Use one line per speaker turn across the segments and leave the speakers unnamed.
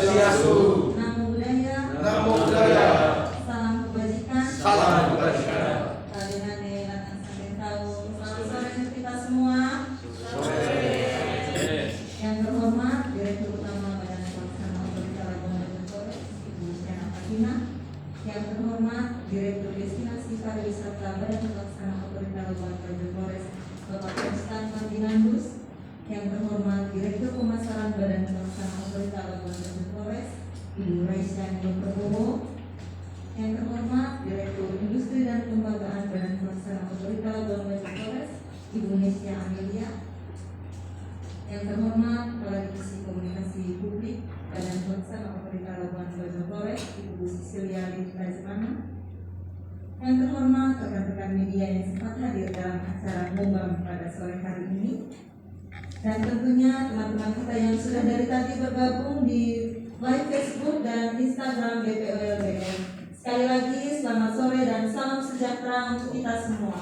Swastiastu.
Namo Buddhaya.
Namo Buddhaya.
Salam kebajikan.
Salam kebajikan.
Kalinane latang sampai tahu. Selamat sore untuk kita semua.
Sore.
Yang terhormat Direktur Utama Badan Pelaksana Otorita Labuan Bajo Flores, Ibu Luciana Fatima. Yang terhormat Direktur Destinasi Pariwisata Badan Pelaksana Otorita Labuan Bajo Flores, Bapak Konstan Ferdinandus. Yang terhormat Direktur Pemasaran Badan Pelaksana Otorita Labuan Bajo Flores, Ibu Raisya Nilo Prabowo. Yang terhormat Direktur Industri dan Kelembagaan Badan Pelaksana Otorita Labuan Bajo Flores, Ibu Nesya Amelia. Yang terhormat Kepala Divisi Komunikasi Publik Badan Pelaksana Otorita Labuan Bajo Flores, Ibu Cecilia Rizmana. Yang terhormat rekan-rekan media yang sempat hadir dalam acara Ngobam pada sore hari ini. Dan tentunya teman-teman kita yang sudah dari tadi bergabung di live Facebook dan Instagram BPOLBM. Sekali lagi selamat sore dan salam sejahtera untuk kita semua.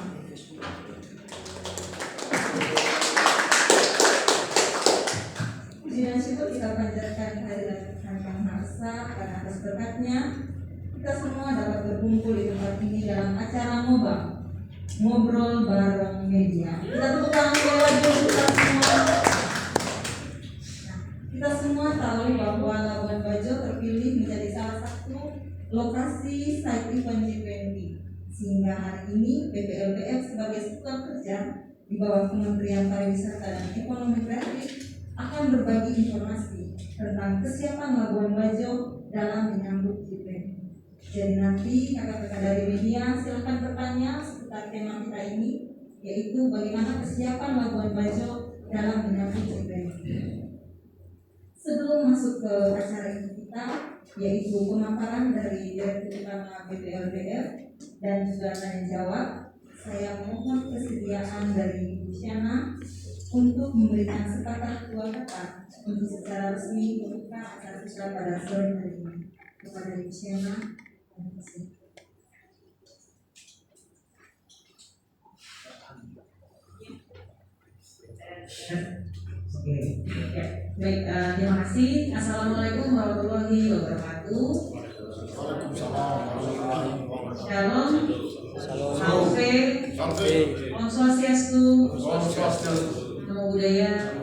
Puji dan syukur kita panjatkan kehadiran Kang Harsa karena atas berkatnya kita semua dapat berkumpul di tempat ini dalam acara Ngobam, ngobrol bareng media. Kita tepuk tangan sekali lagi untuk kita semua. Kita semua tahu bahwa Labuan Bajo terpilih menjadi salah satu lokasi site event G20, sehingga hari ini BPLBF sebagai satuan kerja di bawah Kementerian Pariwisata dan Ekonomi Kreatif akan berbagi informasi tentang kesiapan Labuan Bajo dalam menyambut G20. Jadi nanti kakak-kakak dari media silakan bertanya seputar tema kita ini, yaitu bagaimana kesiapan Labuan Bajo dalam menyambut G20. Sebelum masuk ke acara ini kita, yaitu pemaparan dari Direktur Utama BPLBF dan juga tanya jawab, saya mohon kesediaan dari Ibu Luciana untuk memberikan sepatah dua kata untuk secara resmi membuka acara kita pada sore hari ini. Kepada Ibu Luciana, terima kasih.
Oke, ya. Baik, terima kasih. Assalamualaikum warahmatullahi wabarakatuh. Shalom. Om Swastiastu. Namo Buddhaya.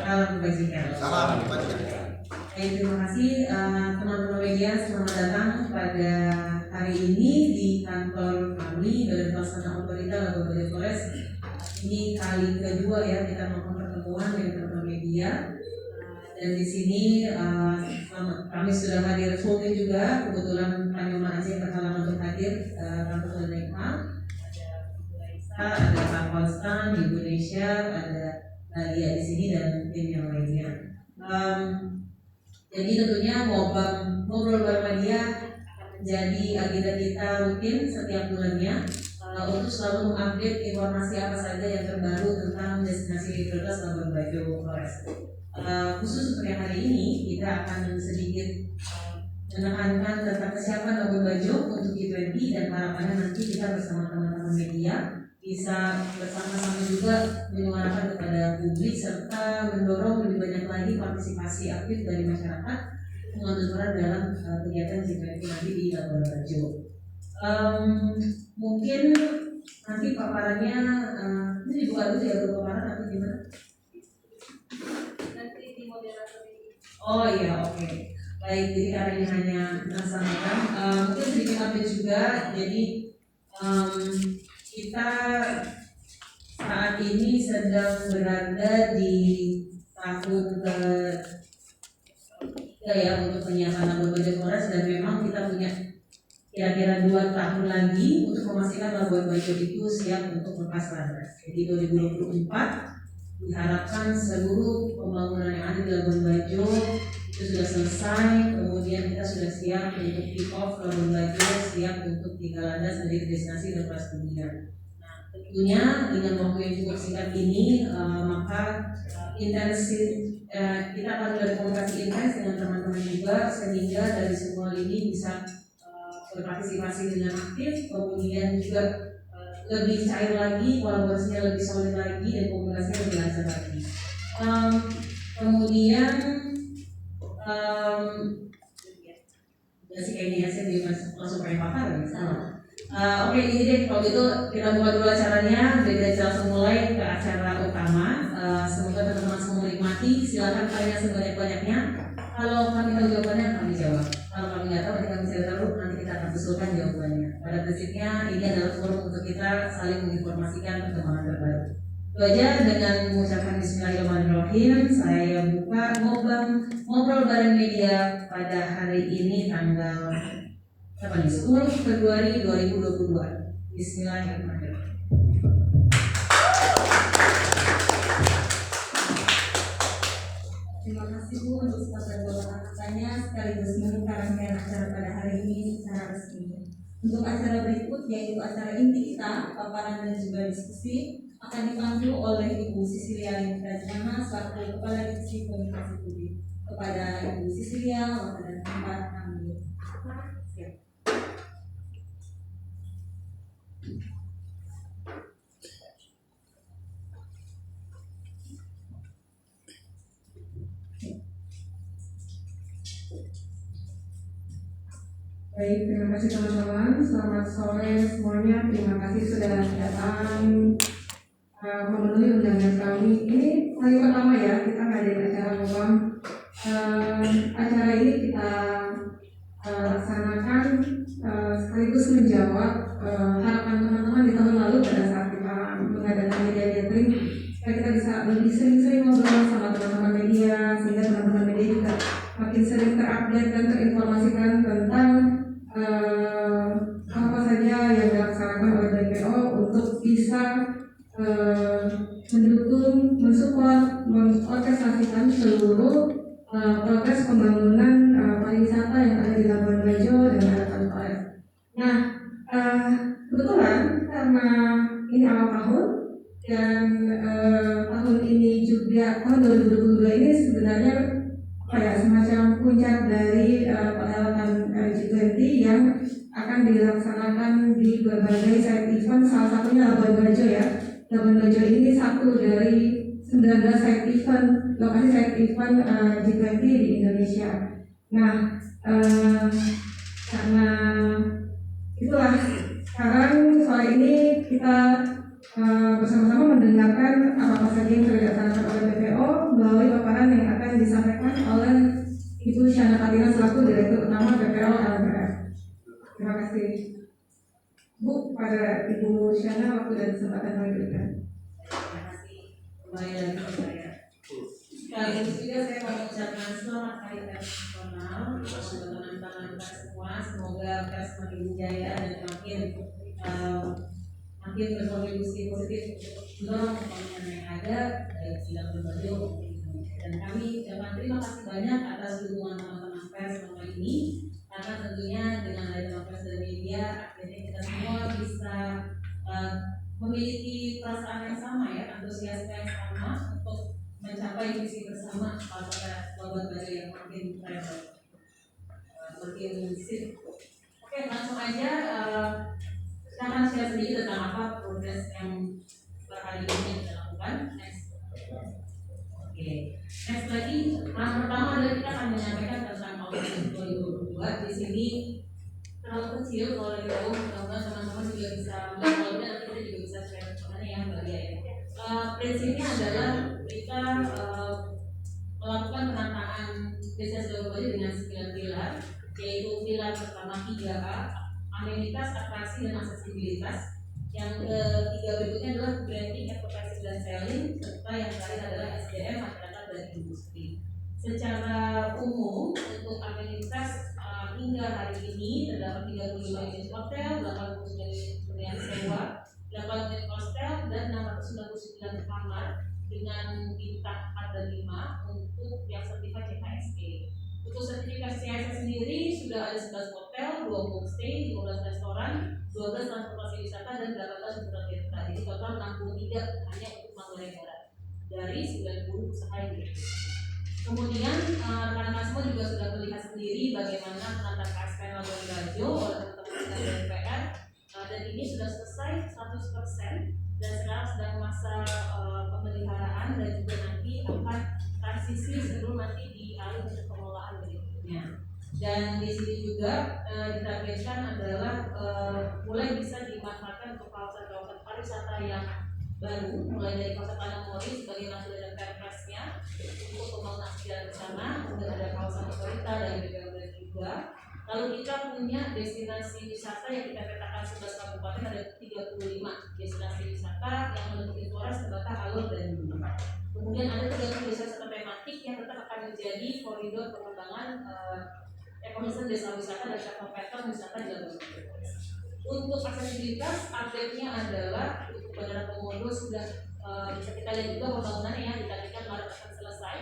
Salam kebajikan. Baik, terima kasih teman-teman media, selamat datang pada hari ini di kantor kami Badan Pelaksana Otorita Labuan Bajo Flores. Ini kali kedua ya kita melakukan pertemuan dengan teman-teman media. Dan di sini kami sudah hadir full juga. Kebetulan Pak Nyoman Aceh berhalangan untuk hadir, Kang Tuhan Nekma, ada Ibu Raisa, ada Pak Konstan, Ibu Nesya, ada Nadia di sini dan tim yang lainnya. Jadi tentunya ngobrol bareng media menjadi agenda kita rutin setiap bulannya. Untuk selalu mengupdate informasi apa saja yang terbaru tentang destinasi prioritas Labuan Bajo Flores. Khusus untuk yang hari ini kita akan sedikit menekankan tentang kesiapan Labuan Bajo untuk G20 dan harapannya nanti kita bersama teman-teman media bisa bersama-sama juga menyuarakan kepada publik serta mendorong lebih banyak lagi partisipasi aktif dari masyarakat mengambil peran dalam kegiatan G20 nanti di Labuan Bajo. Mungkin nanti paparannya ini dibuka dulu ya paparan atau gimana?
Nanti di moderator ini.
Oh iya, oke. Baik, jadi karena ini hanya melaksanakan mungkin sedikit update juga. Jadi kita saat ini sedang berada di tahun ke ya untuk penyiapan Labuan Bajo Flores, dan memang kita punya kira-kira 2 tahun lagi untuk memastikan Labuan Bajo itu siap untuk lepas landas. Jadi 2024 diharapkan seluruh pembangunan yang ada di Labuan Bajo itu sudah selesai, kemudian kita sudah siap untuk kick off Labuan Bajo, siap untuk tinggal landas menjadi destinasi lepas dunia. Nah, tentunya dengan waktu yang cukup singkat ini, maka kita akan berkomunikasi intens dengan teman-teman juga sehingga dari semua ini bisa berpartisipasi dengan aktif, kemudian juga lebih cair lagi, kolaborasinya lebih solid lagi, dan komunikasinya lebih lancar lagi. Kemudian jadi langsung pengen pakar misalnya. Oke, ini deh kalau gitu kita buka dulu acaranya, jadi kita langsung mulai ke acara utama. Semoga teman-teman semua menikmati. Silakan tanya sebanyak-banyaknya. Kalau kami tahu jawabannya, kami jawab. Kalau kami nggak tahu, nanti kami cari tahu, nanti kita akan usulkan jawabannya. Pada prinsipnya ini adalah forum untuk kita saling menginformasikan perkembangan terbaru. Itu aja, dengan mengucapkan Bismillahirrahmanirrahim, saya buka ngobrol bareng media pada hari ini tanggal 10 Februari 2022. Bismillahirrahmanirrahim.
Terima kasih Bu untuk segala doa-doanya sekaligus membuka rangkaian acara pada hari ini secara resmi. Untuk acara berikut yaitu acara inti kita, paparan dan juga diskusi akan dipandu oleh Ibu Sisilia Lintrajana selaku Kepala Divisi Komunikasi Publik. Kepada Ibu Sisilia, waktu dan tempat kami. Siap.
Baik, terima kasih teman-teman. Selamat sore semuanya. Terima kasih sudah datang memenuhi undangan kami. Ini kali pertama ya kita ngadain acara umum. Acara ini kita laksanakan sekaligus menjawab harapan teman-teman di tahun lalu pada saat kita mengadakan media gathering. Supaya kita bisa lebih sering-sering ngobrol sama teman-teman media, sehingga teman-teman media juga makin sering terupdate dan terinformasikan tentang apa saja yang dilaksanakan oleh BPO untuk bisa mendukung, mensupport, mengorkestrasikan seluruh progres pembangunan pariwisata yang ada di Labuan Bajo dan Daratan Flores. Nah, kebetulan karena ini awal tahun dan tahun ini juga tahun 2022 ini sebenarnya kayak semacam puncak dari perhelatan G20 yang akan dilaksanakan di berbagai side event, salah satunya Labuan Bajo ya. Labuan Bajo ini satu dari 19 side event, lokasi side event G20 di Indonesia. Nah, karena itulah sekarang sore ini kita bersama-sama mendengarkan apa saja yang sudah dilaksanakan oleh BPO melalui paparan yang akan disampaikan oleh Ibu Shana Katina selaku Direktur Utama BPO LMPF. Terima kasih Bu, pada Ibu Shana waktu dan kesempatan kami berikan.
Terima kasih kembali lagi ke saya. Sekaligus juga saya mau mengucapkan selamat Hari Pers Nasional untuk teman-teman pers semua. Semoga pers makin jaya dan makin berkontribusi positif untuk mendorong pembangunan yang ada baik di Labuan Bajo dan kami ucapkan terima kasih banyak atas dukungan teman-teman pers selama ini, karena tentunya dengan adanya pers dan media akhirnya kita semua bisa memiliki perasaan yang sama ya, antusias yang sama untuk mencapai visi bersama pada Labuan Bajo yang makin travel, makin sip. Oke, langsung aja kita akan share sedikit tentang apa progres yang kali ini kita lakukan. Next. Oke. Next lagi, yang pertama adalah kita akan menyampaikan tentang outlook 2022. Di sini terlalu kecil kalau tahu, mudah-mudahan teman-teman juga bisa melihat, dan kita juga bisa share sebenarnya yang bagian. Prinsipnya adalah kita melakukan penataan desa Labuan Bajo dengan 9 pilar, yaitu pilar pertama 3A, amenitas, atraksi, dan aksesibilitas. Yang ketiga berikutnya adalah branding, advertising, dan selling, serta yang terakhir adalah SDM, masyarakat, dan industri. Secara umum untuk amenitas hingga hari ini terdapat 35 unit hotel, 89 unit hunian sewa, 8 unit hostel, dan 699 kamar dengan bintang 4 dan 5 untuk yang sertifikat CHSE. Untuk sertifikasi CHSE sendiri sudah ada 11 hotel, 2 homestay, 15 restoran, 12 transportasi wisata, dan 18 hiburan tirta. Jadi total 63 hanya untuk Manggarai Barat dari 90 usaha yang diregistrasi. Kemudian rekan-rekan semua juga sudah melihat sendiri bagaimana penata KSPN Labuan Bajo oleh teman-teman dari DPR, dan ini sudah selesai 100% dan sekarang sedang masa pemeliharaan dan juga nanti akan transisi sebelum nanti dialih untuk pengelolaan berikutnya. Dan di sini juga ditargetkan adalah mulai bisa dimanfaatkan untuk kawasan-kawasan pariwisata yang baru, mulai dari kawasan Panemori sebagai masuk dan perpresnya untuk pembangunan sejarah di sana, kemudian ada kawasan otorita dan BUMN juga. Lalu kita punya destinasi wisata yang kita petakan 11 kabupaten, ada 35 destinasi wisata yang meliputi Flores, Tebata, Alor, dan Bumi. Kemudian ada 30 destinasi tematik yang tetap akan menjadi koridor pengembangan ekosistem desa wisata dan travel pattern wisata di Labuan Bajo. Untuk aksesibilitas, update-nya adalah untuk Bandara Komodo sudah bisa kita lihat juga pembangunannya yang ditargetkan Maret akan selesai.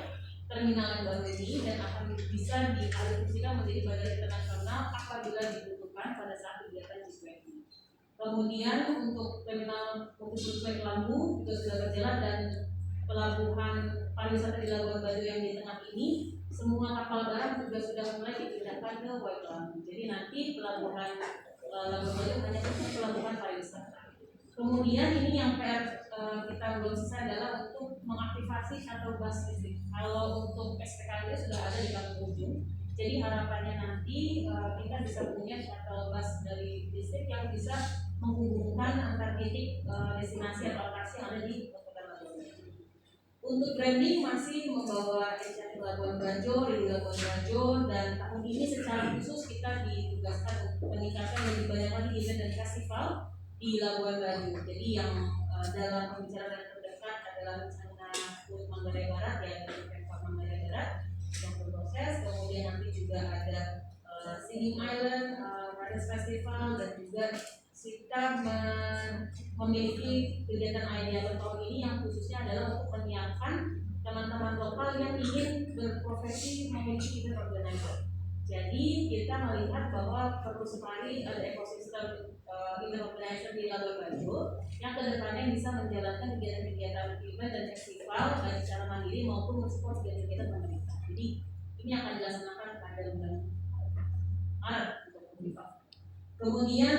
Terminal yang baru ini dan akan bisa dialihfungsikan menjadi bandara internasional apabila dibutuhkan pada saat kegiatan G20. Kemudian untuk terminal multi-purpose Lambu juga sudah berjalan dan pelabuhan pariwisata di Labuan Bajo yang di tengah ini semua kapal barang juga sudah mulai dipindahkan ke White Lambu. Jadi nanti pelabuhan Labuan Bajo hanya untuk pelabuhan pariwisata. Kemudian ini yang PR kita belum selesai adalah untuk mengaktifasi shuttle bus listrik. Kalau untuk SPKD sudah ada di Kampung Ujung. Jadi harapannya nanti kita bisa punya shuttle bus dari listrik yang bisa menghubungkan antar titik destinasi atau atraksi yang ada di Kota Labuan Bajo. Untuk branding masih membawa inisiatif Labuan Bajo, di Labuan Bajo, dan tahun ini secara khusus kita ditugaskan untuk meningkatkan lebih banyak lagi event dan festival di Labuan Bajo. Jadi yang dalam pembicaraan terdekat adalah rencana HUT Manggarai Barat, yaitu Pemkab Manggarai Barat yang berproses. Kemudian nanti juga ada Singing Island, Riders Festival, dan juga kita memiliki kegiatan idea tahun ini yang khususnya adalah untuk menyiapkan teman-teman lokal yang ingin berprofesi memiliki event organizer. Jadi kita melihat bahwa perlu sekali ada ekosistem event organizer di Labuan Bajo yang kedepannya bisa menjalankan kegiatan-kegiatan event dan festival baik secara mandiri maupun mensupport kegiatan pemerintah. Jadi ini akan dilaksanakan pada bulan Maret untuk pemerintah. Kemudian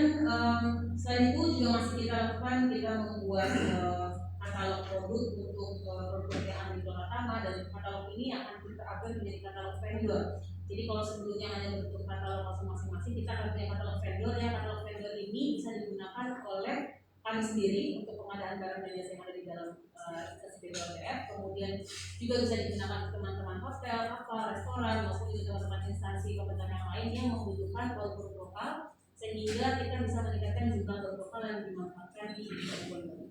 selain itu juga masih kita lakukan, kita membuat katalog produk untuk produk yang ada di Tama, dan katalog ini akan kita upgrade menjadi katalog vendor. Jadi kalau sebelumnya hanya bentuk katalog masing-masing, kita akan punya katalog vendor. Ya, katalog vendor ini bisa digunakan oleh kami sendiri untuk pengadaan barang dan jasa yang ada di dalam SPBLTF. Kemudian juga bisa digunakan teman-teman hotel, kapal, restoran, maupun juga teman-teman instansi kementerian yang lain yang membutuhkan produk lokal, sehingga kita bisa meningkatkan jumlah produk lokal yang dimanfaatkan di Labuan Bajo.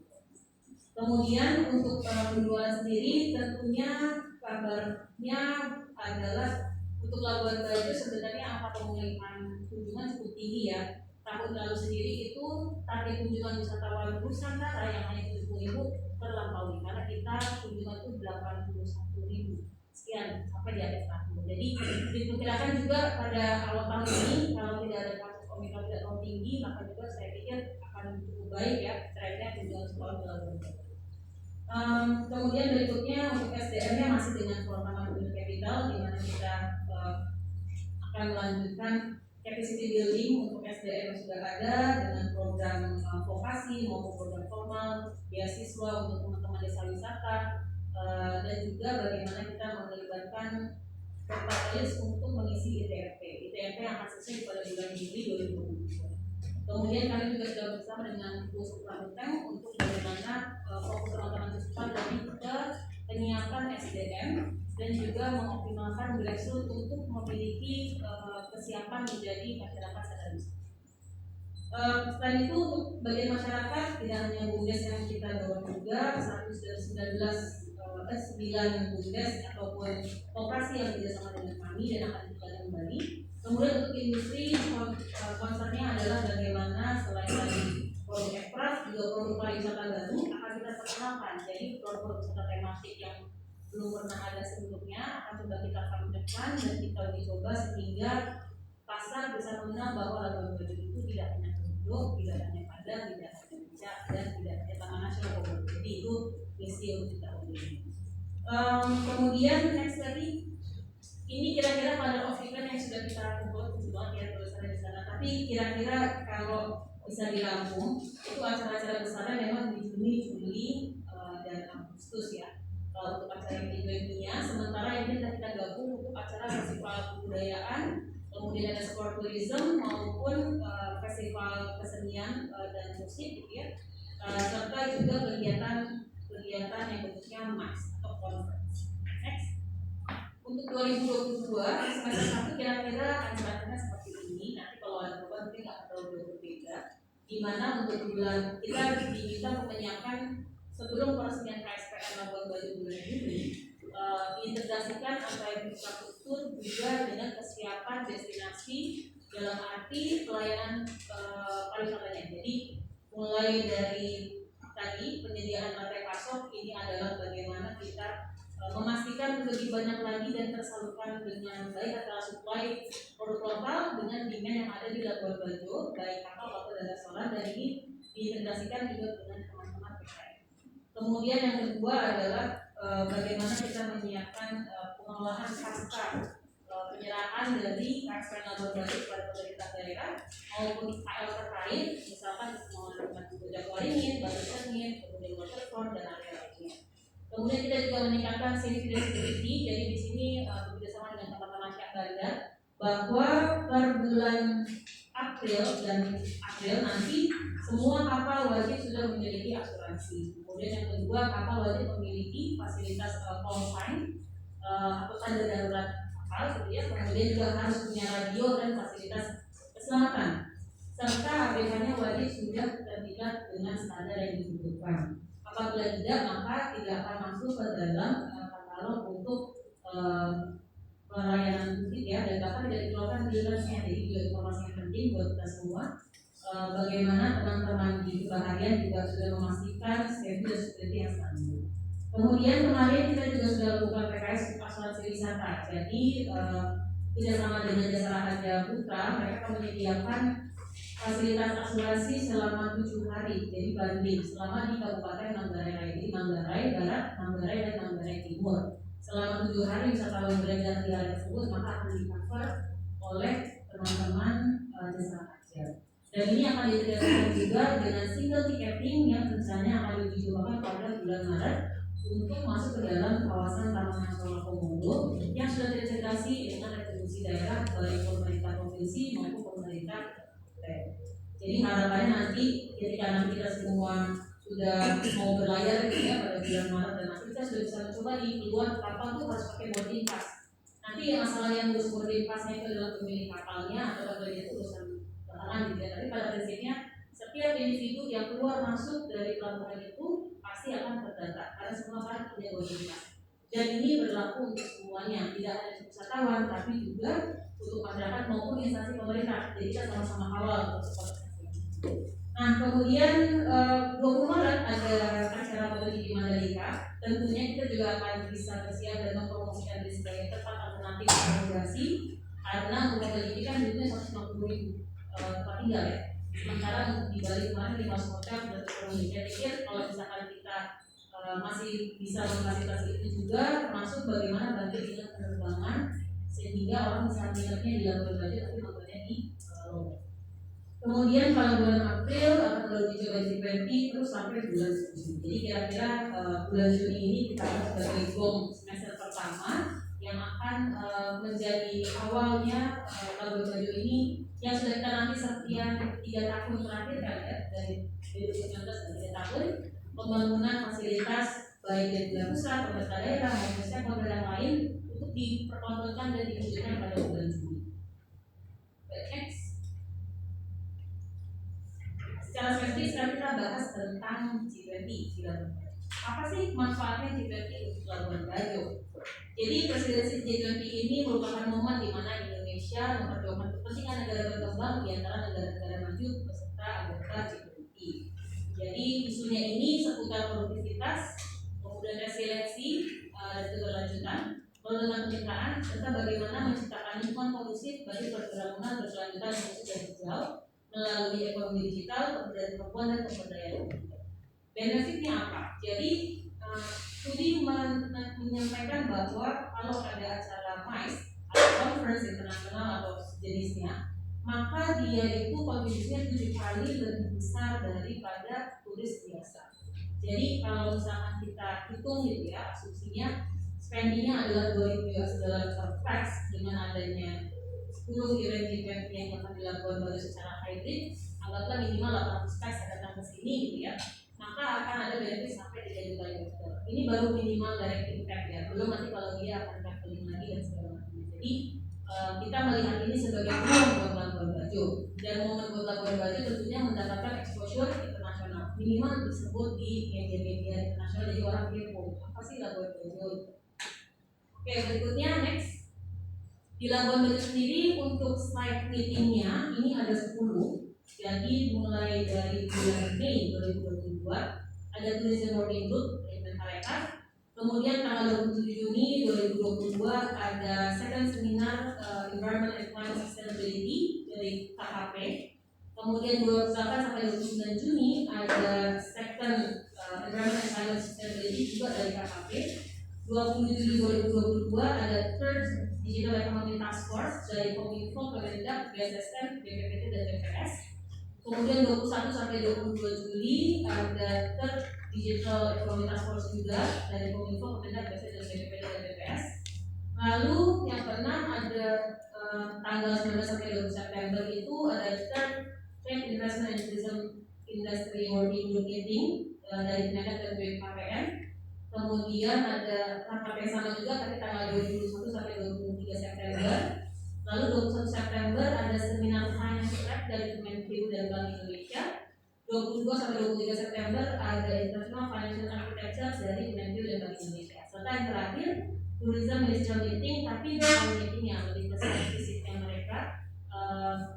Kemudian untuk penjualan sendiri, tentunya kabarnya adalah untuk Labuan Bajo sebenarnya angka pemulihan kunjungan cukup tinggi ya. Tahun lalu sendiri itu target kunjungan wisatawan Nusantara yang hanya 70.000 terlampaui karena kita kunjungan itu 81.000 sekian sampai di akhir tahun. Jadi diperkirakan juga pada awal tahun ini kalau tidak ada kasus Omikron tidak terlalu tinggi, maka juga saya pikir akan cukup baik ya trennya kunjungan wisatawan ke Labuan Bajo. Kemudian berikutnya untuk SDM-nya masih dengan program Human Capital, di mana kita akan melanjutkan capacity building untuk SDM yang sudah ada dengan program vokasi maupun program formal, beasiswa untuk teman-teman desa wisata, dan juga bagaimana kita melibatkan kapitalis untuk mengisi ITMP yang akan selesai pada bulan Juli 2020. Kemudian kami juga sudah bersama dengan Pusat Pramuka untuk bagaimana fokus teman-teman cepat lebih ke penyiapan SDM dan juga mengoptimalkan grassroots untuk memiliki kesiapan menjadi masyarakat sadar wisata. Selain itu untuk bagian masyarakat tidak hanya BUMDes yang kita dorong juga 9 BUMDes ataupun operasi yang bekerjasama dengan kami dan akan kita kembali. Kemudian untuk industri concernnya adalah bagaimana selain dari produk ekspres juga produk pariwisata baru akan kita perkenalkan. Jadi produk wisata tematik yang belum pernah ada sebelumnya akan coba kita kembangkan dan kita uji coba sehingga pasar bisa mengenal bahwa Labuan Bajo itu tidak hanya penduduk, tidak hanya Padang, tidak hanya Puncak, dan tidak hanya Taman Nasional Bogor. Jadi itu misi untuk kita uji. Kemudian next lagi, ini kira-kira pada of event yang sudah kita kumpul banget ya tulisannya di sana. Tapi kira-kira kalau bisa dirampung itu acara-acara besarnya memang di Juni, Juli, dan Agustus ya. Kalau untuk acara G20-nya, sementara ini kita gabung untuk acara festival kebudayaan, kemudian ada sport tourism maupun festival kesenian dan musik gitu ya, serta juga kegiatan yang bentuknya MAS atau conference. Next. Untuk 2022 semester 1 kira-kira acaranya seperti ini. Nanti kalau ada perubahan mungkin nggak terlalu berbeda. Di mana untuk bulan kita diminta menyiapkan sebelum peresmian KSPN Labuan Bajo bulan Juni, diintegrasikan antara infrastruktur juga dengan kesiapan destinasi dalam arti pelayanan pariwisatanya. Jadi mulai dari tadi penyediaan rantai pasok, ini adalah bagaimana kita memastikan lebih banyak lagi dan tersalurkan dengan baik antara supply produk lokal dengan demand yang ada di Labuan Bajo, baik kapal maupun dan restoran, dan ini diintegrasikan juga dengan teman-teman PKN. Kemudian yang kedua adalah bagaimana kita menyiapkan pengelolaan pasca penyerahan dari KSPN Labuan Bajo kepada pemerintah daerah maupun KL terkait, misalkan pengelolaan Bojak Waringin, Batu Cermin, kemudian waterfront dan area lainnya. Kemudian kita juga meningkatkan safety dan security. Jadi di sini bekerjasama dengan teman-teman Syah Bandar bahwa per bulan April nanti semua kapal wajib sudah memiliki asuransi. Kemudian yang kedua, kapal wajib memiliki fasilitas call sign atau tanda darurat kapal, gitu ya. Kemudian juga harus punya radio dan fasilitas keselamatan. Serta APK-nya wajib sudah terlibat dengan standar yang dibutuhkan. Apabila tidak, maka tidak akan masuk ke dalam katalog untuk pelayanan publik ya, dan bahkan tidak dikeluarkan clearance-nya. Jadi juga informasi yang penting buat kita semua. Bagaimana teman-teman di kebaharian juga sudah memastikan safety dan security yang standar. Kemudian kemarin kita juga sudah lakukan PKS asuransi wisata. Jadi tidak sama dengan Jasa Raharja Putra, mereka akan menyediakan fasilitas asuransi selama 7 hari, jadi banding selama di Kabupaten Manggarai, jadi Manggarai Barat, Manggarai dan Manggarai Timur. Selama 7 hari wisatawan beredar di area tersebut maka akan di-cover oleh teman-teman Jasa Raharja. Dan ini akan diterapkan juga dengan single ticketing yang rencananya akan dicobakan pada bulan Maret untuk masuk ke dalam kawasan Taman Nasional Komodo yang sudah terintegrasi dengan retribusi daerah baik pemerintah provinsi maupun pemerintah. Jadi harapannya nanti ketika kita semua sudah mau berlayar gitu ya pada bulan Maret dan nanti kita sudah bisa mencoba di keluar kapal tuh harus pakai boarding pass. Nanti masalah yang harus boarding passnya itu adalah pemilik kapalnya atau kapalnya itu urusan belakangan gitu ya. Tapi pada prinsipnya setiap individu yang keluar masuk dari pelabuhan itu pasti akan terdata karena semua kan punya boarding pass. Dan ini berlaku untuk semuanya, tidak hanya untuk wisatawan tapi juga untuk masyarakat maupun instansi pemerintah. Jadi kita sama-sama awal untuk support. Nah kemudian 20 Maret ada acara MotoGP di Mandalika. Tentunya kita juga akan bisa bersiap dan mempromosikan diri sebagai tempat alternatif rekreasi karena untuk MotoGP kan dulunya 150.000 tempat tinggal ya. Sementara untuk di Bali kemarin 5 hotel dan ekonomi. Saya pikir kalau misalkan kita masih bisa memfasilitasi itu juga, termasuk bagaimana bagi dengan penerbangan sehingga orang bisa nginepnya di Labuan Bajo tapi makannya di Lombok. Kemudian pada bulan April akan melalui coba G20 terus sampai bulan Juni. Jadi kira-kira bulan Juni ini kita akan sebagai gong semester pertama yang akan menjadi awalnya Labuan Bajo ini yang sudah kita nanti sekian 3 tahun terakhir kan ya, dari 2019 dan 3 tahun pembangunan fasilitas baik dari daerah pusat, pemerintah daerah maupun stakeholder yang lain untuk dipertontonkan dan diwujudkan pada bulan Juni. Next. Secara spesifik sekarang kita bahas tentang G20. Apa sih manfaatnya G20 untuk Labuan Bajo? Jadi presidensi G20 ini merupakan momen di mana Indonesia memperjuangkan kepentingan negara berkembang di antara negara-negara maju beserta anggota G20. Jadi isunya ini seputar produktivitas, kemudian resiliensi dan keberlanjutan, pengembangan kemitraan, serta bagaimana menciptakan lingkungan kondusif bagi pergerakan berkelanjutan musik dan hijau melalui ekonomi digital, pemberdayaan perempuan dan pemberdayaan wanita. Benefitnya apa? Jadi studi menyampaikan bahwa kalau ada acara MICE atau conference internasional atau jenisnya, maka dia itu kontribusinya 7 kali lebih besar daripada turis biasa. Jadi kalau misalkan kita hitung gitu ya, asumsinya spendingnya adalah $2.000 per pax dengan adanya 10 10 event yang akan dilakukan baru secara hybrid, anggaplah minimal 800 pax datang ke sini gitu ya, maka akan ada benefit sampai 3 juta US$. Ini baru minimal direct impact ya, belum nanti kalau dia akan traveling lagi dan segala macam. Jadi kita melihat ini sebagai peluang buat Labuan Bajo, dan momen buat Labuan Bajo tentunya mendapatkan exposure internasional minimal disebut di media-media internasional, jadi orang kepo apa sih Labuan Bajo. Oke, berikutnya next. Di Labuan Bajo sendiri untuk slide meetingnya ini ada 10. Jadi mulai dari bulan Mei 2022 ada tourism working group dengan Parekraf. Kemudian tanggal 27 Juni 2022 ada second seminar Environment and Climate Sustainability dari KHP. Kemudian 28 sampai 29 Juni ada second Environment and Climate Sustainability juga dari KHP. 20 Juli 2022 ada third Digital Economy Task Force dari Kominfo, Kemendak, BSSM, BPPT dan BPS. Kemudian 21 sampai 22 Juli ada third Digital Economy Task Force juga dari Kominfo, Kemendak, BSSM dan BPPT dan BPS. Lalu yang keenam ada tanggal 19 sampai 20 September itu ada third Trade Investment and Tourism Industry Working Group Meeting dari Kemendak dan BKPM. Kemudian ada rapat yang sama juga tapi tanggal 21 sampai 23 September. Lalu 21 September ada seminar Finance Track dari Kementerian dan Bank Indonesia. 22 sampai 23 September ada International Financial Architecture dari Kementerian dan Bank Indonesia. Serta yang terakhir Tourism Ministerial Meeting, tapi bukan meeting yang lebih ke spesifiknya mereka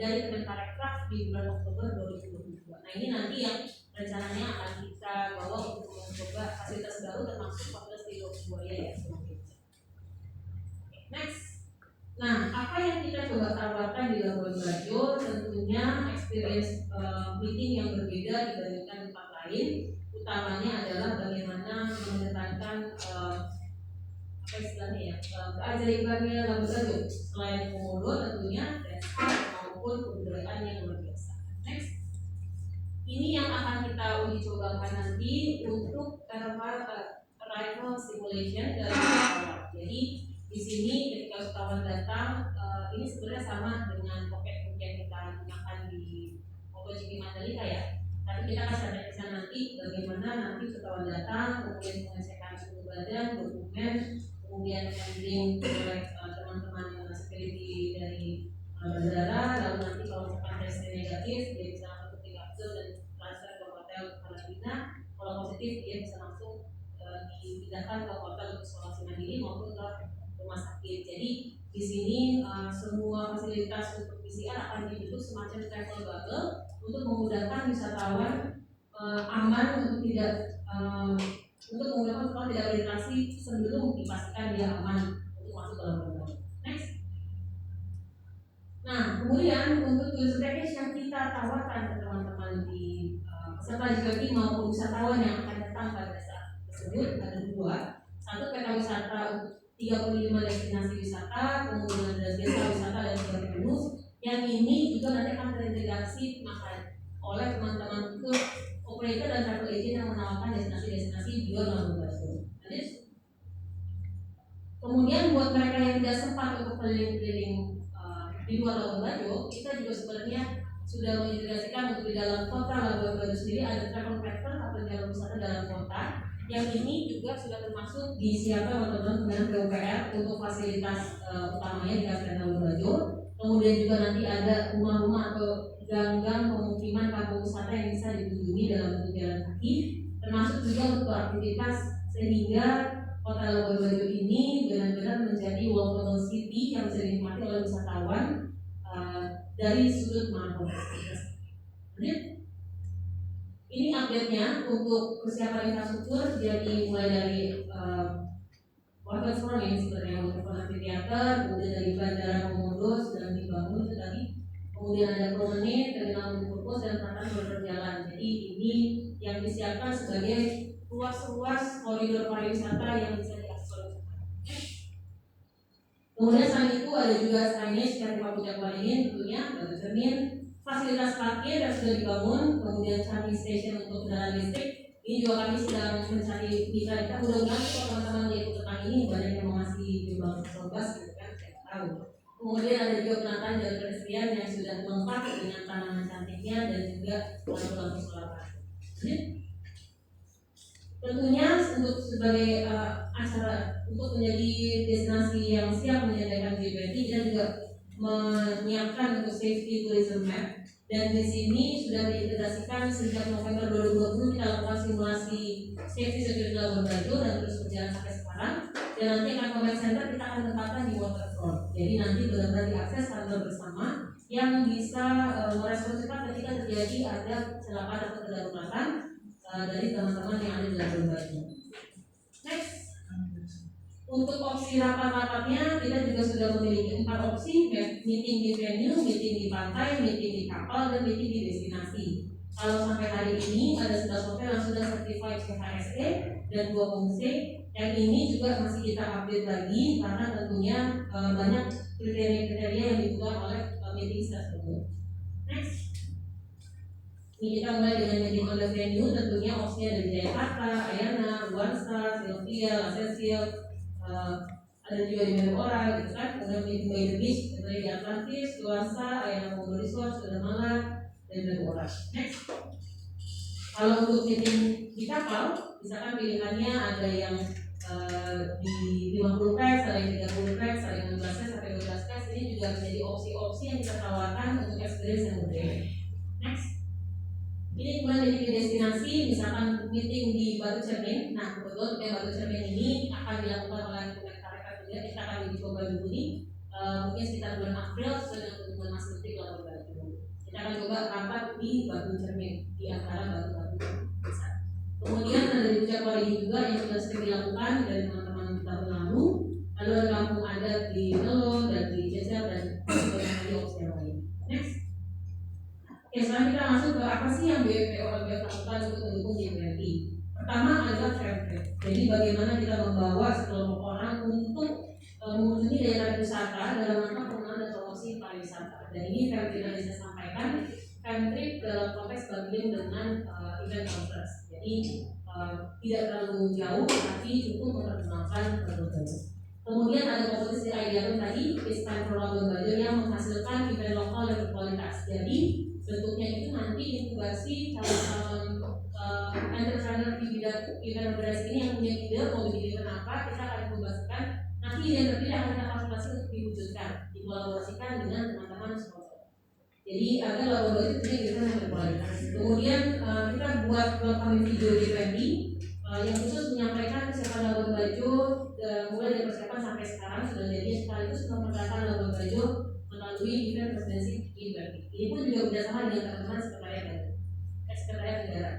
dari Kemenparekraf di bulan Oktober 2022. Nah ini nanti yang rencananya akan kita bawa untuk mencoba fasilitas baru termasuk fasilitas di Buaya ya semuanya. Next, nah apa yang kita coba tawarkan di Labuan Bajo tentunya experience meeting yang berbeda dibandingkan tempat lain. Utamanya adalah bagaimana mengedepankan apa istilahnya ya keajaibannya Labuan Bajo selain komodo tentunya dan maupun kebudayaan yang luar biasa. Next. Ini yang akan kita uji cobakan nanti untuk arrival simulation dari pesawat. Jadi di sini ketika wisatawan datang, ini sebenarnya sama dengan pocket book yang kita gunakan di MotoGP Mandalika ya. Tapi kita akan share nanti bagaimana nanti wisatawan datang, kemudian mengecekkan suhu badan, dokumen, kemudian handling oleh teman-teman security dari bandara. Lalu nanti kalau misalkan tesnya negatif, dia bisa dan transfer ke hotel karantina. Kalau positif dia bisa langsung dipindahkan ke hotel untuk isolasi mandiri maupun ke rumah sakit. Jadi di sini semua fasilitas untuk PCR akan dibentuk semacam travel bubble untuk memudahkan wisatawan aman untuk menggunakan wisatawan tidak berinteraksi sebelum dipastikan dia aman untuk masuk ke Labuan Bajo. Next. Nah, kemudian untuk user package yang kita tawarkan ke teman-teman di peserta G20 maupun wisatawan yang akan datang pada saat tersebut ada 2. Satu peta wisata untuk 35 destinasi wisata, kemudian ada desa wisata dan 3 menu. Yang ini juga nanti akan terintegrasi oleh teman-teman tour operator dan travel agent yang menawarkan destinasi-destinasi di luar Labuan Bajo. Kemudian buat mereka yang tidak sempat untuk keliling-keliling di luar Labuan Bajo, kita juga sebenarnya sudah mengintegrasikan untuk di dalam kota Labuan Bajo sendiri ada travel pattern atau jalur wisata dalam kota. Yang ini juga sudah termasuk disiapkan oleh teman-teman PUPR untuk fasilitas utamanya di Kabupaten Labuan Bajo. Kemudian juga nanti ada rumah-rumah atau gang-gang pemukiman kampung wisata yang bisa dikunjungi dalam bentuk jalan kaki, termasuk juga untuk aktivitas sehingga kota Labuan Bajo ini benar-benar menjadi walkable city yang bisa dinikmati oleh wisatawan dari sudut manapun. Ini update-nya untuk persiapan infrastruktur. Jadi mulai dari water forming sebenarnya untuk amphitheater, kemudian dari bandara Komodo sedang dibangun itu tadi, kemudian ada promenade, terminal multipurpose dan tata berjalan. Jadi ini yang disiapkan sebagai ruas-ruas koridor pariwisata yang bisa diakses oleh wisatawan. Kemudian selain itu ada juga signage dari Pak Jadwal ini tentunya bagi cermin, fasilitas parkir yang sudah dibangun, kemudian charging station untuk kendaraan listrik. Ini juga kami sedang mencari mitra. Kita mudah-mudahan teman-teman yang ikut tentang ini banyak yang masih di bawah 19 gitu kan, saya tahu. Kemudian ada juga penataan jalan pedestrian yang sudah lengkap dengan tanaman cantiknya dan juga lampu-lampu solar. Tentunya untuk sebagai acara untuk menjadi destinasi yang siap menyediakan G20, kita juga menyiapkan untuk safety tourism map, dan di sini sudah diintegrasikan sejak November 2020 kita lakukan simulasi safety security Labuan Bajo dan terus berjalan sampai sekarang. Dan nanti akan comment center kita akan tempatkan di waterfront. Jadi nanti benar-benar diakses kantor bersama yang bisa merespon cepat ketika terjadi ada kecelakaan atau kedaruratan dari teman-teman yang ada di Labuan Bajo. Next, untuk opsi rapat-rapatnya kita juga sudah memiliki 4 opsi: meeting di venue, meeting di pantai, meeting di kapal, dan meeting di destinasi. Kalau sampai hari ini ada 11 hotel yang sudah certified CHSE dan 2 homestay. Yang ini juga masih kita update lagi karena tentunya banyak kriteria-kriteria yang dibutuhkan oleh meeting tersebut. Next, ini kita mulai dengan meeting on the venue. Tentunya opsinya ada di Jakarta, Ayana, Luansa, Sylvia, La Cecil, ada juga di Menpora gitu kan. Kemudian meeting by the beach, tentunya di Atlantis, Luansa, Ayana Bogor Resort, Sudamala, dan Menpora. Next, kalau untuk meeting di kapal, misalkan pilihannya ada yang di 50 peks, ada yang 30 peks, ada yang 16 peks sampai 12 peks. Ini juga menjadi opsi-opsi yang kita tawarkan untuk experience yang berbeda. Next, ini kemudian dari destinasi, misalkan meeting di Batu Cermin. Nah, kebetulan kayak Batu Cermin ini akan dilakukan oleh Kemenparekraf juga. Kita akan dicoba dulu nih, mungkin sekitar bulan April sesuai dengan kebutuhan Mas Menteri Labuan Bajo. Kita akan coba rapat di Batu Cermin di antara batu-batu besar. Kemudian ada di Puncak juga yang sudah sering dilakukan dari teman-teman tahun lalu. Lalu ada kampung adat di Melo dan di Jejak dan banyak lagi opsi yang lain. Next. Oke, sekarang kita masuk ke apa sih yang BPO lakukan untuk mendukung G20. Pertama adalah fair trade. Jadi bagaimana kita membawa sekelompok orang untuk mengunjungi daerah wisata dalam rangka pengenalan dan promosi pariwisata. Dan ini fair trade yang saya sampaikan, fair trade dalam konteks bundling dengan event conference. Jadi tidak terlalu jauh, tapi cukup memperkenalkan produk baru. Kemudian ada kompetisi IDR tadi, It's Time for Labuan Bajo, yang menghasilkan event lokal yang berkualitas. Jadi bentuknya itu nanti inkubasi calon entrepreneur di bidang event organisasi ini yang punya ide mau bikin event apa, kita akan inkubasikan. Nanti yang terpilih akan kita fasilitasi untuk diwujudkan, dikolaborasikan dengan teman-teman sponsor. Jadi agar Labuan Bajo punya event yang berkualitas. Kemudian kita buat welcome video G20 yang khusus menyampaikan persiapan Labuan Bajo mulai dari persiapan sampai sekarang sudah jadi, sekaligus memperkenalkan Labuan Bajo melalui event presidensi G20. Ini pun juga bersama dengan teman-teman sekretariat negara.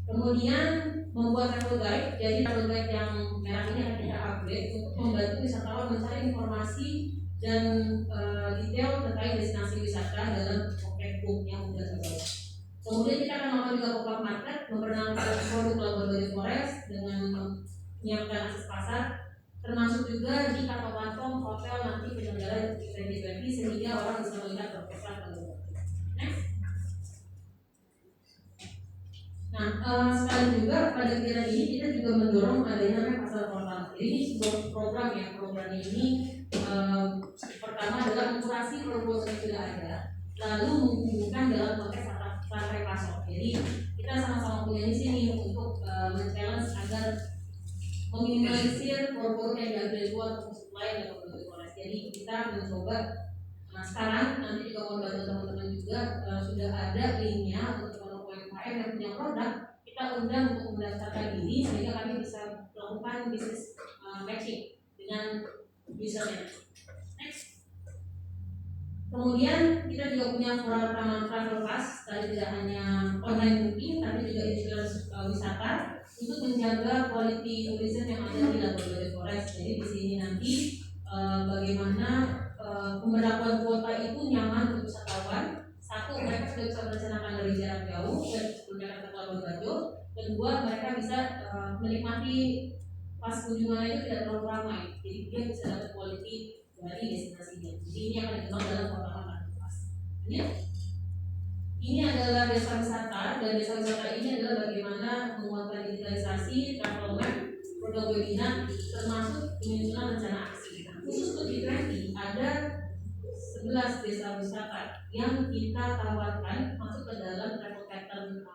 Kemudian membuat travel guide. Jadi travel guide yang merah ini akan kita upgrade untuk membantu wisatawan mencari informasi dan detail terkait destinasi wisata dalam pocketbook yang sudah terbaik. Kemudian kita akan melakukan juga pop-up market, memperkenalkan produk Labuan Bajo Forest dengan menyiapkan akses pasar, termasuk juga di kantong-kantong hotel nanti penyelenggara event G20 sehingga orang bisa melihat berpesan Labuan Bajo. Next. Nah, sekali juga pada kegiatan ini kita juga mendorong adanya namanya pasar portal. Jadi ini sebuah program ya, programnya ini pertama adalah mengkurasi produk yang sudah ada, lalu menghubungkan dalam konteks rantai pasok. Jadi kita sama-sama punya di sini untuk men-challenge agar meminimalisir produk yang diambil luar untuk supply dan produk Forest. Jadi kita mencoba sekarang nanti juga mau bantu teman-teman juga sudah ada linknya untuk UMKM yang punya produk, kita undang untuk mendaftarkan diri sehingga kami bisa melakukan bisnis matching dengan usernya. Next. Kemudian kita juga punya travel pass, tadi tidak hanya online booking tapi juga insurance wisata untuk menjaga quality tourism yang ada di Labuan Bajo Forest. Jadi di sini nanti bagaimana pemberlakuan kuota itu nyaman untuk wisatawan. Satu, mereka sudah bisa merencanakan dari jarak jauh dan sebelum mereka ke Labuan Bajo. Kedua, mereka bisa menikmati pas kunjungannya itu tidak terlalu ramai, jadi dia bisa dapat quality dari destinasinya. Jadi ini akan dikembang dalam kota pas. Ini adalah desa wisata, dan desa wisata ini adalah bagaimana menguatkan digitalisasi, travel map, produk webinar, termasuk penyusunan rencana aksi. Khusus untuk G20 ada 12 desa wisata yang kita tawarkan masuk ke dalam travel pattern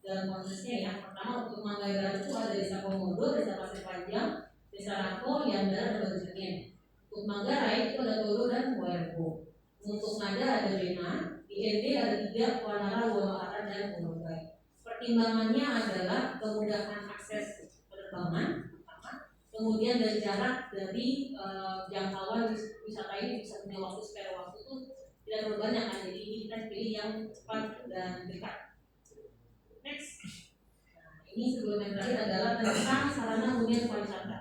dalam konsepnya ya. Pertama untuk Manggarai Barat itu ada desa Komodo, desa Pasir Panjang, desa Rako, Yandara, dan Batu Cermin. Untuk Manggarai itu ada Toro dan Muerko. Untuk Nada ada Bena, di NT ada 3, Wanara, Wamara, dan Komodo. Pertimbangannya adalah kemudahan akses penerbangan, kemudian dari jarak dari jangkauan wisata ini bisa punya waktu spare waktu itu tidak terlalu banyak kan, jadi kita pilih yang cepat dan dekat. Next, nah, ini sebelum yang terakhir adalah tentang sarana hunian pariwisata.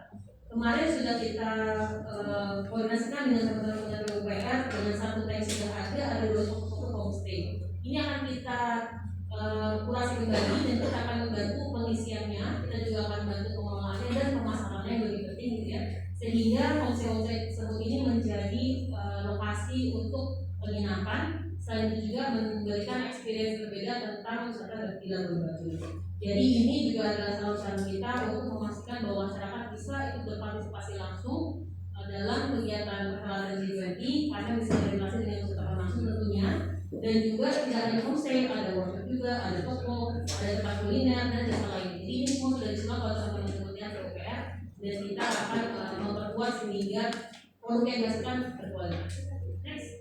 Kemarin sudah kita koordinasikan dengan teman-teman dari UPR dengan satu tank sudah ada 2 homestay. Ini akan kita kurasi kembali dan kita akan membantu pengisiannya, kita juga akan bantu pengelolaannya dan pemasarannya yang lebih penting gitu ya, sehingga homestay tersebut ini menjadi lokasi untuk penginapan, selain itu juga memberikan experience berbeda tentang wisata di Labuan Bajo. Jadi ini juga adalah salah satu kita untuk memastikan bahwa masyarakat bisa ikut berpartisipasi langsung dalam kegiatan perhelatan G20 karena bisa berrelasi dengan wisatawan langsung tentunya. Dan juga tidak hanya homestay, ada workshop juga, ada toko, ada tempat kuliner dan jasa lain. Jadi ini semua sudah disusun oleh teman-teman PUPR dan kita akan memperkuat sehingga produk yang dihasilkan berkualitas. Next.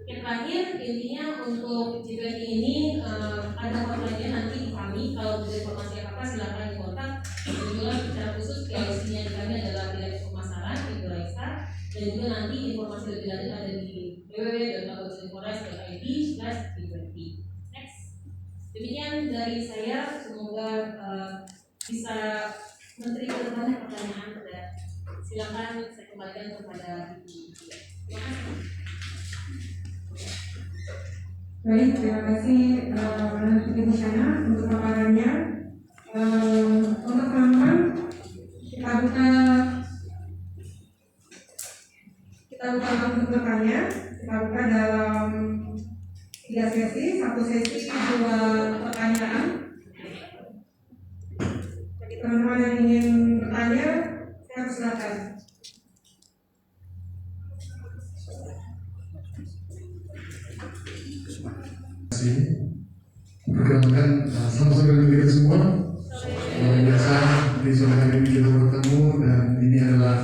Yang terakhir intinya untuk G20 ini ada hotline-nya nanti di kami. Kalau ada informasi apa-apa silakan dikontak. Dan juga secara khusus PIC-nya di kami adalah Direktur Pemasaran Ibu Raisa, dan juga nanti informasi lebih lanjut ada di www.labuanbajo.id/G20. Next. Demikian dari saya, semoga bisa menteri berbanyak pertanyaan. Silakan saya kembalikan kepada Ibu. Terima kasih.
Baik, terima kasih Ibu Shana untuk paparannya. Untuk teman-teman kita buka untuk bertanya. Kita buka dalam 3 sesi, 1 sesi 2 pertanyaan. Bagi teman-teman yang ingin bertanya, saya persilakan.
Perkenalkan, selamat sore bagi kita semua. Luar biasa di sore hari ini kita bertemu dan ini adalah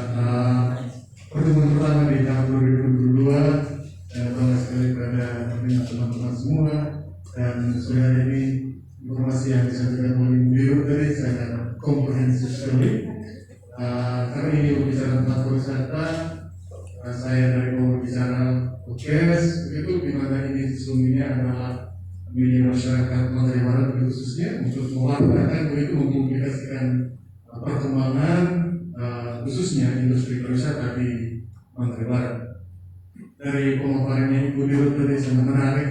pertemuan pertama di tahun 2022. Bangga sekali pada teman-teman semua dan sore hari ini informasi yang disampaikan oleh Ibu Dirut tadi sangat komprehensif sekali. Karena ini berbicara tentang pariwisata, saya dari pembicara podcast begitu, di mana ini sesungguhnya adalah milik masyarakat Manggarai Barat khususnya untuk mewartakan begitu, mempublikasikan perkembangan khususnya industri pariwisata di Manggarai Barat. Dari pemaparannya Ibu Dirut tadi sangat menarik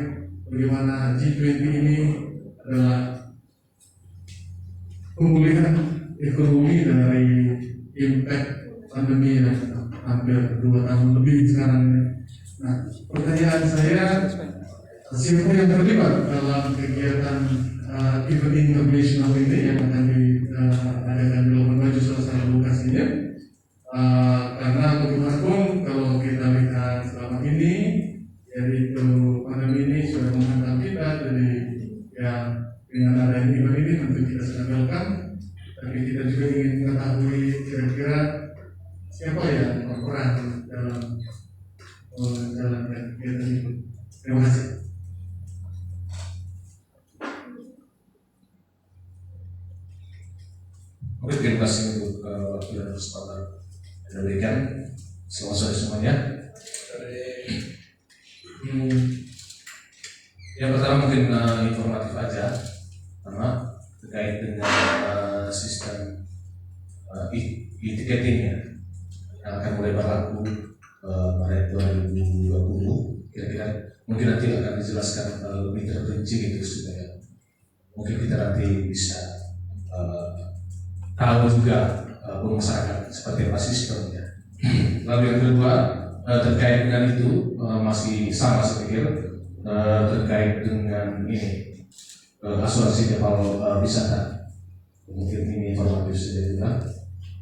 bagaimana G20 ini adalah pemulihan ekonomi dari impact pandemi yang hampir 2 tahun lebih sekarang. Nah, pertanyaan saya, siapa yang terlibat dalam kegiatan event internasional ini yang akan diadakan di Labuan Bajo salah satu lokasinya? Karena bagaimanapun kalau kita lihat selama ini, yaitu pandemi ini sudah menghantam kita, jadi ya dengan adanya event ini tentu kita sangat welcome, tapi kita juga ingin mengetahui kira-kira siapa yang berperan dalam menjalankan kegiatan itu. Terima kasih.
Oke, terima kasih untuk waktu dan kesempatan yang diberikan. Selamat sore semuanya. Yang pertama mungkin informatif aja, karena terkait dengan sistem e-ticketing yang akan mulai berlaku Maret 2020. Kira-kira mungkin nanti akan dijelaskan lebih terperinci gitu supaya mungkin kita nanti bisa tahu juga masyarakat seperti apa sistemnya. Lalu yang kedua terkait dengan itu masih sama saya pikir, terkait dengan ini asuransi kapal wisata. Mungkin ini informatif saja juga.